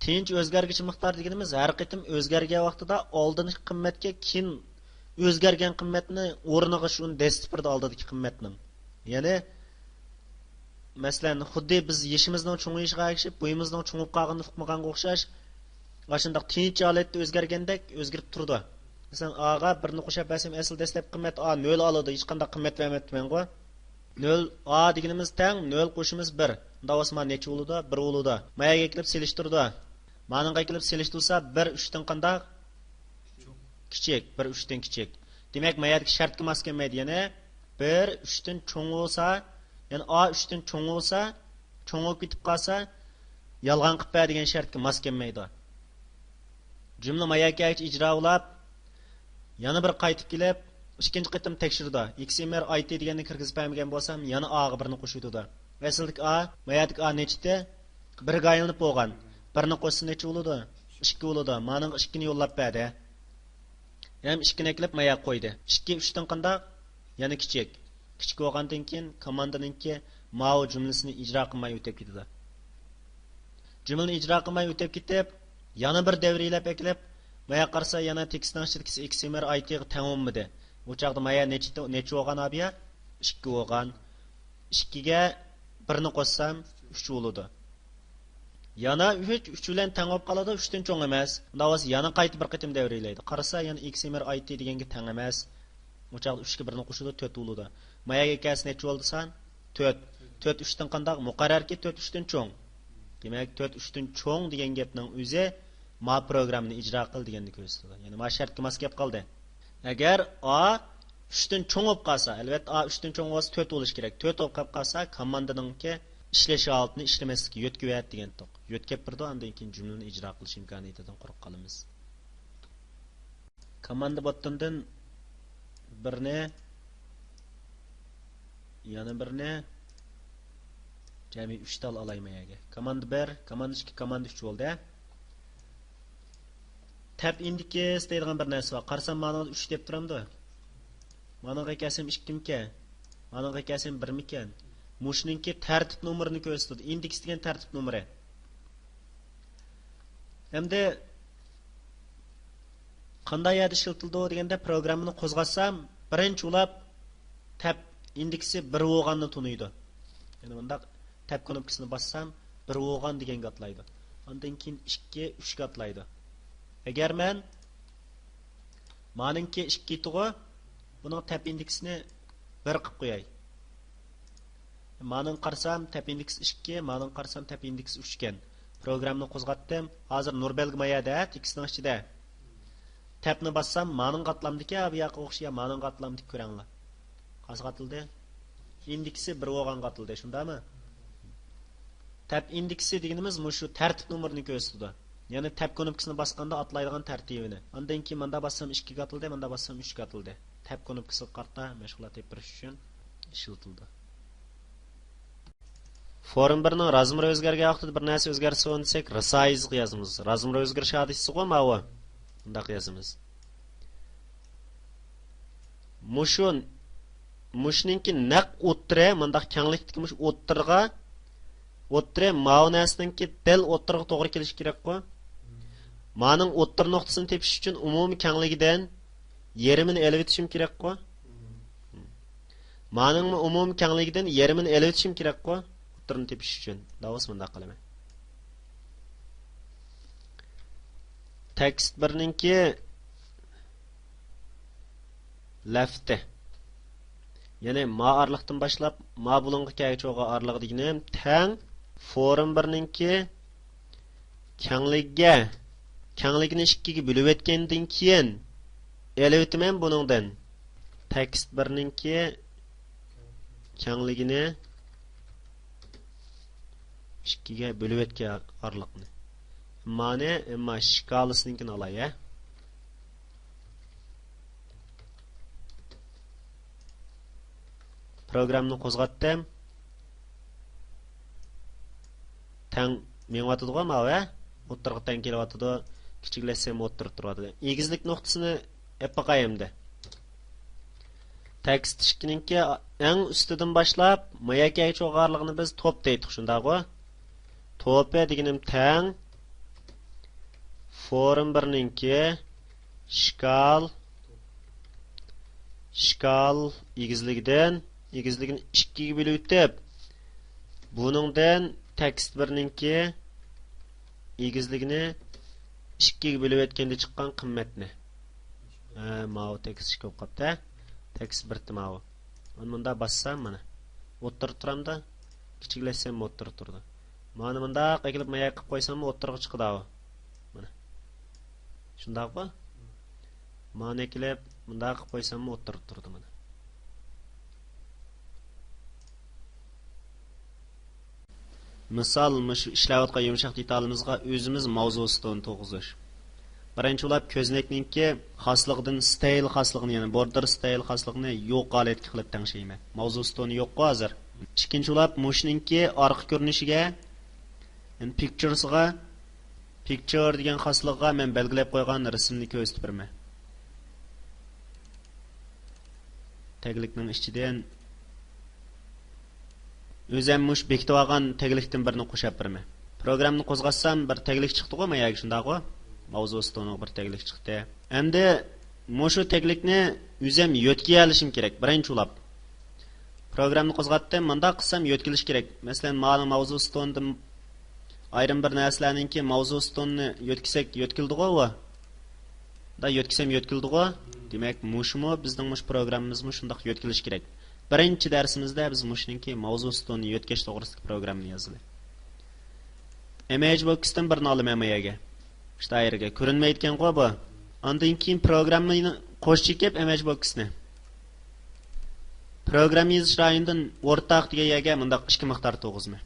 tinch o'zgargich miqdor deganimiz har qitim o'zgargan vaqtida oldingi qimmatga keyin o'zgargan qimmatni o'rniga shuni destipirda oldidagi qimmatning. Ya'ni masalan, xuddi biz yeshimizning cho'ng'ayishiga ergishib, bo'yimizning cho'ngib qolganini uqmaganga o'xshash, ashundaq tinch holatda o'zgargandek o'zgarib turdi. Masalan, A'ga birni qo'shib bersam, asl dastlab qimmat A 0 oladi, hech qanday qimmat vermayapman-ku. 0 A deganimiz teng 0 qo'shimiz 1. Unda osmon necha bo'ladi? 1 bo'ladi. Mayaga kelib selishtirdi. Ma'noga kelib selishtirsa 1 3 dan qanday? Kichik, 1 3 dan kichik. Demak, mayadagi shartga mos kelmaydi. Ya'ni 1 3 dan cho'ng bo'lsa, ya'ni A 3 dan cho'ng bo'lsa, cho'ng bo'lib ketib qolsa, yolg'on qilib ber degan shartga mos kelmaydi. Jumla mayaga ijro bo'lib, yana bir qaytib kelib, ikkinchi qitim tekshirdi. XMR IT deganni kirgizib bermagan bo'lsam, yana A ga birni qo'shuvdi. Asldagi A, mayadik A nechta? 1 ga aylanib bo'lgan. Birni qo'shsa necha bo'ladi? 2 bo'ladi. Ma'ning 2 ni yo'llab berdi. Ham 2 ni eklab maya qo'ydi. 2 3 dan qanday? Yana kichik. Kichik bo'lgandan keyin komandaninki ma'u jumlasini ijro qilmay o'tib ketdi. Jumlani ijro qilmay o'tib ketib, yana bir davriylab eklab, maya qarsa yana tekstning ichidagi XMR IT ga tamomladi. Bu chaqda maya necha bo'lgan abiya? 2 bo'lgan. 2 ga 1 ni qo'shsam 3 bo'ladi. Yana 3 bilan teng bo'lib qoladi, 3 dan cho'ng emas. Unda yana qaytib bir qitim davriylaydi. Qarasa yana XMR IT deganga teng emas. Bu chaqda 3 ga 1 ni qo'shadi, 4 bo'ladi. Mayaga kelsa necha bo'ldi san? 4. 4 3 dan qanday? Muqarrarki 4 3 dan cho'ng. Demak, 4 3 dan cho'ng degan gapning o'zi ma programni ijro qil deganni ko'rsatadi. Ya'ni ma shartga mos kelib qoldi. Agar A 3 dan cho'ng bo'lib qolsa, albatta A 3 dan cho'ng bo'lsa 4 bo'lish kerak. 4 bo'lib qolib qolsa, komandaningki ishlash holatini ishlamaslikka yo'tkayat degan to'q. Yo'tkab birdi, undan keyin jumlani ijro qilish imkoniyatidan quruq qolamiz. Komanda bottondan birni yana birni jami 3 tal olaymayaga. Komanda 1, komanda 2, komanda 3 bo'ldi. Tab indicate deydigan bir narsa bor. Qarsam ma'noda 3 deb turamdi. Ma'noga kelsam 2 mikan? Ma'noga kelsam 1 mikan? Mushningki tartib nomerini ko'rsatadi. Index degan tartib nomeri. Hamda qanday yerda ishlatildi deganda programmani qo'zg'atsam, birinchi ulab tab indeksi 1 bo'lganini tunuydi. Ya'ni bunda tab knopkasini bassam 1 bo'lgan deganga atlaydi. Undan keyin 2, 3 ga atlaydi. Agar men ma'ninki 2 tug'i buning tab indeksini 1 qilib qo'yay. Ma'nin qarsam tab indeks 2, ma'nin qarsam tab indeks 3 ekan. Programni qo'zg'atdim. Hozir Nurbelgmayada tekstning ichida tabni bassam ma'nin qatlamdiki, bu yoqqa o'xshagan ma'nin qatlamdik ko'ranglar. Qaysi qatildi? Indeksi 1 bo'lgan qatildi, shundami? Tab indeksi deganimiz shu tartib nomerini ko'rsatadi. Ya'ni tab knopkasini bosganda atlaydigan tartibini. Undan keyin menda bassam 2 ga atildi, menda bassam 3 ga atildi. Tab knopkasiga qarta mashg'ulot tepirish uchun ishlatildi. Form 1 ning razmiri o'zgargan vaqtida bir narsa o'zgarsa desak, resize yozamiz. Razmiri o'zgarish hadisi qo'ymavi. Bunda yozamiz. Mushninki naq o'ttira, mendaq kenglikdagi mush o'ttirga o'ttira ma'nosininki del o'ttirga to'g'ri kelish kerak-ku. Ma'ning o'ttir nuqtasini tepish uchun umumiy kengligidan yerimini elib o'tishim kerak-ku. Ma'ning umumiy kengligidan yerimini elib o'tishim kerak-ku. O'ttirni tepish uchun. Davos bunda qilaman. Text birninki lafti. Ya'ni ma arliqdan boshlab ma bulunga kelguchiga arliq deganim tang form birninki kengligini 2 ga bo'lib o'tgandan keyin elib o'taman buningdan. Text birninki kengligini 2 ga bo'lib o'tgan arliqni. Ma'ni amma shkalasinikini olay, ya. Programni qo'zg'atdim. Tang mengatadigan ma'va, o'ttirga tang kelyotidi, kichiklashsam o'ttirib turadi. Egizlik nuqtasini epaqayimda. Text ishkininki eng ustidan boshlab mayakay cho'g'arligini biz top deydik, shundaqmi? To'pa deganim tang forum 1'ninki şkal egizligini 2 ga bölüp ötüp buningdan tekst 1'ninki egizligini 2 ga bölüp ötkende chiqqan qimmatni. Mao tekst chiqib qopti. Tekst 1 mao. Bunda bassam mana. O'tirib turamda, kichiklashsam o'tirib turdi. Mana bunda qilib maya qilib qo'ysam o'tirib chiqdi. Mana. Shundaqmi? Mana qilib bunda qilib qo'ysam o'tirib turdi mana. Misal, shu ishlayotgan yumshoq detalimizga o'zimiz mavzusini to'g'izish. Birinchi ulab ko'znakninki xosligidan style xosligini, ya'ni border style xosligini yo'q holatga qilib tangshayman. Mavzusini yo'q hozir. Ikkinchi ulab mushninki orqa ko'rinishiga, ya'ni picture degan xoslig'iga men belgilab qo'ygan rasmni ko'rsatib beraman. Taglikning ichidan o'zim mush bekitib olgan taglikdan birini qo'shib beraman. Programni qo'zg'atsam bir taglik chiqdi-ku, men yoki shundaqmi? Mavzusini bir taglik chiqdi. Endi mushu taglikni o'zim yo'tga olishim kerak. Birinchi ulab programni qo'zg'atdim, menda qilsam yo'tkilish kerak. Masalan, mana mavzusini ayrim bir narsalarninki mavzusini yo'tkisak yo'tkildi-ku. Da yo'tkisam yo'tkildi-ku. Demak, mushmo bizning mush programmamizmi shundaq yo'tkilish kerak. Birinchi darsimizda biz mushninki mavzusini yo'tkash to'g'risidagi programni yozdik. ImageBox'dan birini olaman mayaga. İşte ayırga ko'rinmayotgan qo'y bu. Ondan keyin programmani qo'shib kelib ImageBox'ni. Program yozish rayonidan o'rtaq degan yerga bundaq 2 miqdor to'g'izman.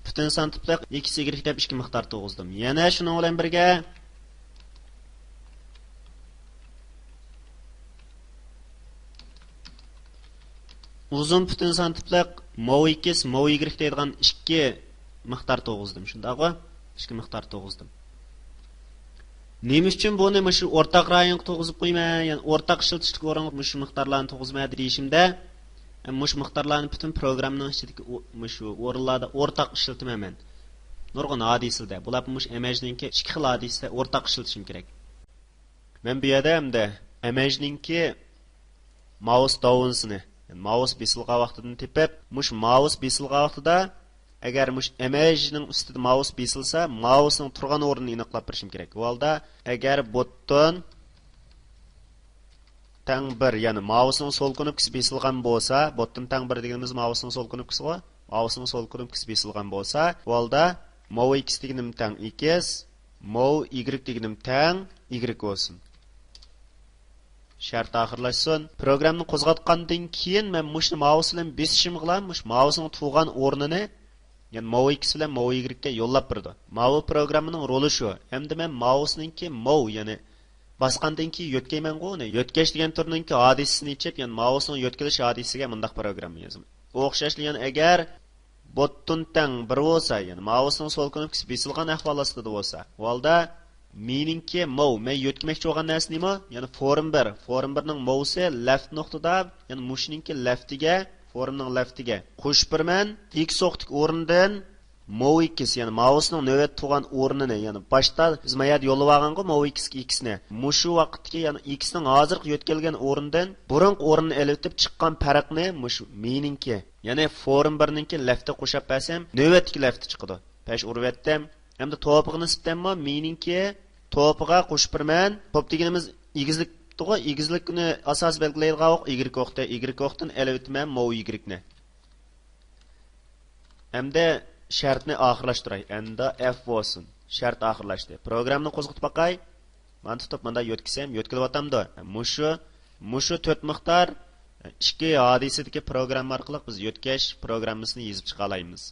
Butun son tipliq x y deb 2 miqdor to'g'izdim. Yana shuning bilan birga uzun butun son tipliq mov x, mov y deydigan 2 miqdor to'g'izdim. Shundaqmi? 2 miqdor to'g'izdim. Nima uchun buni shu o'rtaq rayonga to'g'izib qo'yman, ya'ni o'rtaq ishlatishlik o'ringa shu miqdorlarni to'g'izmaydi deyishimda, shu miqdorlarni butun programning ichidagi shu o'rinlarda o'rtaq ishlatmayman. Nurg'un hodisalarda, bular image'ninki 2 xil hodisa o'rtaq ishlatishim kerak. Men bu yerda hamda image'ninki mouse downsini mouse besilgan vaqtidan tepib, mouse besilgan vaqtida agar image'ning ustida mouse besilsa, mousening turgan o'rnini aniqlab berishim kerak. Bu holda agar button tang 1, ya'ni mousening so'l knopkasi besilgan bo'lsa, button tang 1 deganimiz mousening so'l knopkasiga, mousening so'l knopkasi besilgan bo'lsa, bu holda mov x deganim tang x, mov y deganim tang y bo'lsin. Shart oxirlashsin. Programni qo'zg'atgandan keyin men mushni mouse bilan besishim bilan mousening turgan o'rnini, ya'ni mov x bilan mov y ga yo'llab berdi. Mov programmining roli shu. Endi men mouseninki mov, ya'ni bosgandan keyin yo'tkayman-ku, yo'tkash degan turninki hodisasini ichib, ya'ni mousening yo'tkilish hodisasiga bundaq programma yozaman. O'xshashli, ya'ni agar button tang 1 bo'lsa, ya'ni mousening so'l knopkasi besilgan ahvol ostida bo'lsa, bu holda meninki mov, men yo'tkamoqchi bo'lgan narsa nima? Ya'ni forum 1 ning movsi left nuqtada, ya'ni mushninki leftiga, forumning leftiga qo'shib berman, x so'qtik o'rnidan mov x, ya'ni mousening navbat turgan o'rnini, ya'ni boshda biz mayad yo'llab olgan-ku mov x ni. Mushu vaqtga, ya'ni x ning hozirgi yo'tkelgan o'rnidan burun o'rnini elitib chiqqan farqni mushu meninki, ya'ni forum 1 ninki leftga qo'shib bersam, navbatdagi leftga chiqadi. Pesh urvatdim. Hamda to'piga nisbatan meninki to'piga qo'shib berman. Top deganimiz egizlik to'g'ri, egizlikni asos belgilaydigan vaqt y vaqtdan elitman mov y ni. Hamda shartni oxirlashtiray. Endi f bo'lsin. Shart oxirlashdi. Programni qo'zg'atib baqay. Men tutib menda yo'tkisam, yo'tkilyapamda. Mushu 4 miqdor 2 hodisadagi program orqali biz yo'tkash programmasini yozib chiqa olamiz.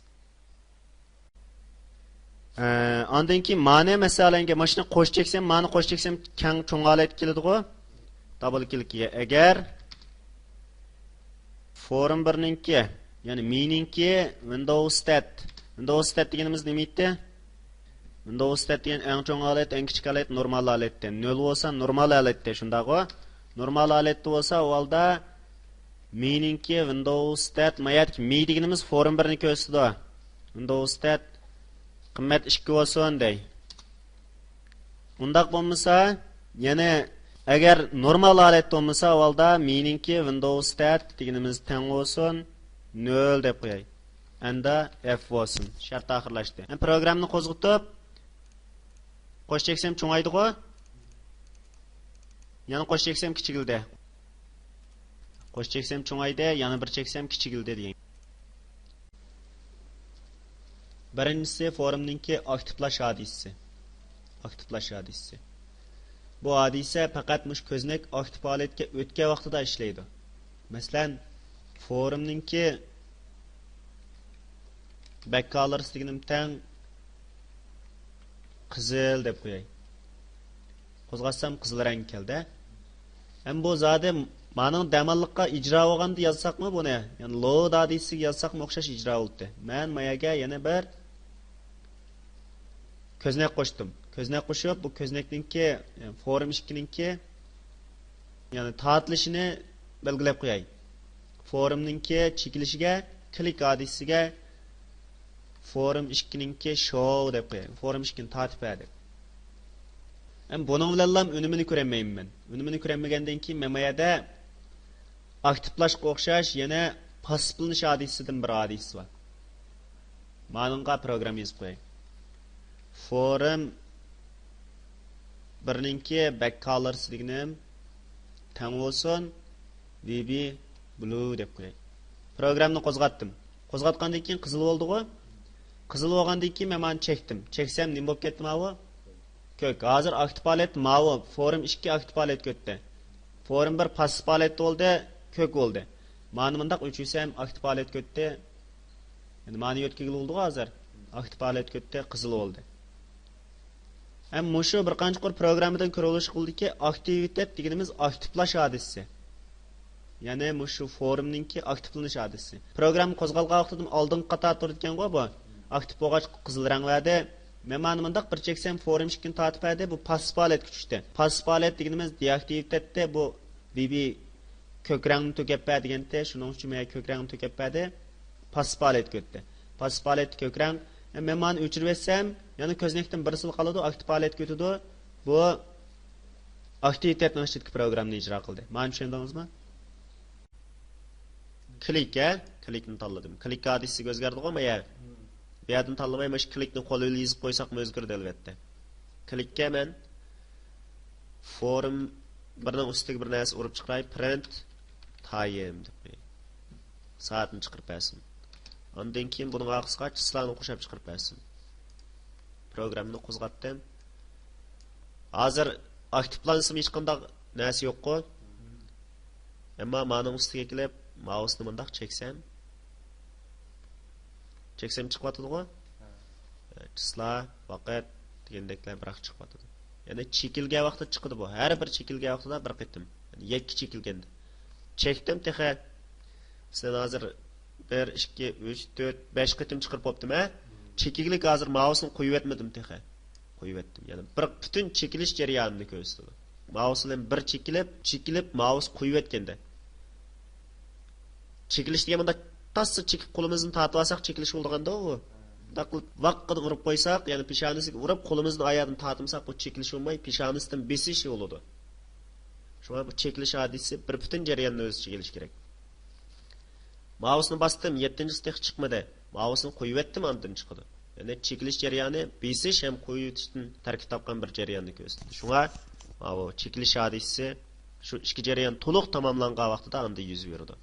Ondan keyin ma'ni masalanga mashina qo'shib cheksam, ma'ni qo'shib cheksam kang cho'ng'alat keladi-ku. Double clickga agar forum 1 ninki, ya'ni meninki Windows stat deganimiz nima edi? Windows stat degan eng cho'ng holat, eng kichik holat normal holatda. 0 bo'lsa normal holatda, shundaqmi? Normal holatda bo'lsa, u holda me'ninki Windows stat mayat me deganimiz forum 1 ni ko'rsatdi. Windows stat qimmat 2 bo'lsin dey. Undaq bo'lmasa, yana agar normal holatda bo'lmasa, avvalda me'ninki Windows stat deganimiz teng bo'lsin 0 deb qo'yay. Anda F bo'lsin. Shart oxirlashdi. Programni qo'zg'atib qo'sh cheksam cho'ngaydi-ku. Yana qo'sh cheksam kichigildi. Qo'sh cheksam cho'ngaydi, yana bir cheksam kichigildi degan. Birinchisi forumninki aktivlash hodisasi. Aktivlash hodisasi. Bu hodisa faqat mush ko'znak aktiv holatga o'tgan vaqtida ishlaydi. Masalan, forumninki backcolors deganim tang qizil deb qo'yay. Qo'zg'atsam qizil rang keldi. Ham bu zodi mening damalliqqa ijro bo'lganda yozsaqmi buni? Ya'ni load hodisasiga yozsaqmi o'xshash ijro bo'ldi. Men mayaga yana bir ko'znak qo'shdim. Ko'znak qo'shib, bu ko'znakninki forum 2ninki ya'ni tortilishini belgilab qo'yay. Forumninki chekilishiga klik hodisasiga forum 2ninki show deb qo'yay. Forum 2ni tortib berdi. Hem bunun bilan önümünü ko'rmayman men. Önümünü ko'rmagandan keyin memayada aktivlashga o'xshash yana pasiflanish hodisasidan bir hodisa bor. Ma'lumga program yozib qo'yay. Forum birninki backcolors deganim teng bo'lsin VB blue deb qo'yay. Programni qo'zg'atdim. Qo'zg'atgandan keyin qizil bo'ldi-ku. Qizil bo'lgandan keyin men chekdim. Cheksam nima bo'lib ketdi mana bu? Kök. Hozir aktiv holat mavi. Forum 2 aktiv holat ketdi. Forum 1 passiv holat bo'ldi, kök bo'ldi. Mana bundaq uchinchisi ham aktiv holat ketdi. Endi mana yo'tkigil bo'ldi hozir. Aktiv holat ketdi, qizil bo'ldi. Ham mushu bir qancha qor programmadan ko'rilish qildiki, aktivitet deganimiz aktivlash hodisasi. Ya'ni mushu forumninki aktivlanish hodisasi. Program qo'zg'algan vaqtida oldin qator turadigan-ku bu. Aktiv bo'lgach qizil rang verdi. Men mana bundaq bir cheksam forum 2ni tortib berdi, bu passiv holat kuchdi. Passiv holat deganimiz deaktivitetda bu VB ko'k rangni to'kib berdi deganda, shuning uchun men ko'k rangni to'kib berdi. Passiv holat ketdi. Passiv holat ko'k rang. Men mana o'chirib etsam, yana ko'znakdan birisi qoladi, aktiv holat ketadi. Bu aktivitetning ichidagi programni ijro qildi. Mana tushundingizmi? Klikni tanladim. Klik hodisasi o'zgardi-ku, men bu yerdan tanlamay mana shu klikni qo'l bilan yozib qo'ysaqmi o'zgardi albatta. Klikka men forum birning ustiga bir narsa urib chiqaray, print time deb qo'yay. Soatni chiqarib bersin. Ondan keyin buning orqasiga chislani qo'shib chiqarib bersin. Programni qo'zg'atdim. Hozir aktivlansam hech qanday narsa yo'q-ku. Ammo mening ustiga kelib, mousni bundaq cheksam chiqyapti-ku. Chisla, vaqt degandeklar biroq chiqyapti. Ya'ni chekilgan vaqtda chiqdi bu. Har bir chekilgan vaqtida bir qitim. Ya'ni yakki chekilganda. Chekdim texa. Sen hozir 1 2 3 4 5 qitim chiqarib bo'ptim-a? Chekillik hozir mousni qo'yib etmadim texa. Qo'yib etdim. Ya'ni bir butun chekilish jarayonini ko'rsatdi. Mouse bilan bir chekilib mouse qo'yib etganda. Chekilish deganda tassa chekib qo'limizni tortib olsak chekilish bo'lganda u. Daqilib vaqtida urib qo'ysak, ya'ni peshonasiga urib qo'limizni oyoqdan tortmasak bu chekilish bo'lmay, peshonasidan besish bo'ladi. Shunga bu chekilish hodisasi bir butun jarayonni o'z ichiga olish kerak. Mouseni bosdim, 7-chi chiqmadi. Mouseni qo'yib etdim, ondan chiqdi. Ya'ni chekilish jarayoni besish ham qo'yib etishdan tarkib topgan bir jarayonni ko'rsatdi. Shunga bu chekilish hodisasi shu ikki jarayon to'liq tamomlangan vaqtida unda yuz berdi.